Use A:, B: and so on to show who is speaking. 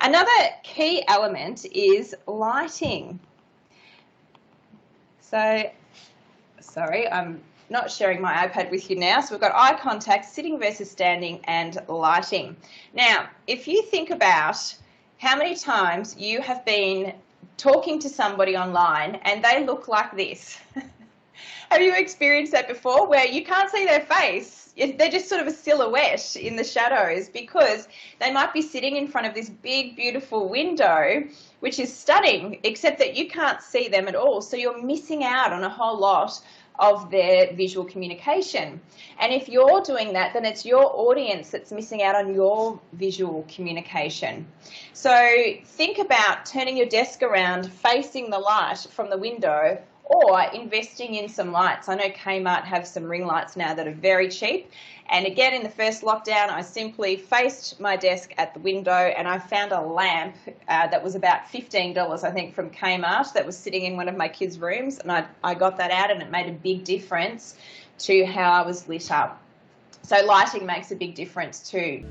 A: Another key element is lighting. So, sorry, I'm not sharing my iPad with you now. So we've got eye contact, sitting versus standing, and lighting. Now, if you think about how many times you have been talking to somebody online and they look like this. Have you experienced that before, where you can't see their face? They're just sort of a silhouette in the shadows because they might be sitting in front of this big, beautiful window, which is stunning, except that you can't see them at all. So you're missing out on a whole lot of their visual communication. And if you're doing that, then it's your audience that's missing out on your visual communication. So think about turning your desk around, facing the light from the window, or investing in some lights. I know Kmart have some ring lights now that are very cheap. And again, in the first lockdown, I simply faced my desk at the window and I found a lamp that was about $15, I think, from Kmart that was sitting in one of my kids' rooms. And I got that out and it made a big difference to how I was lit up. So lighting makes a big difference too.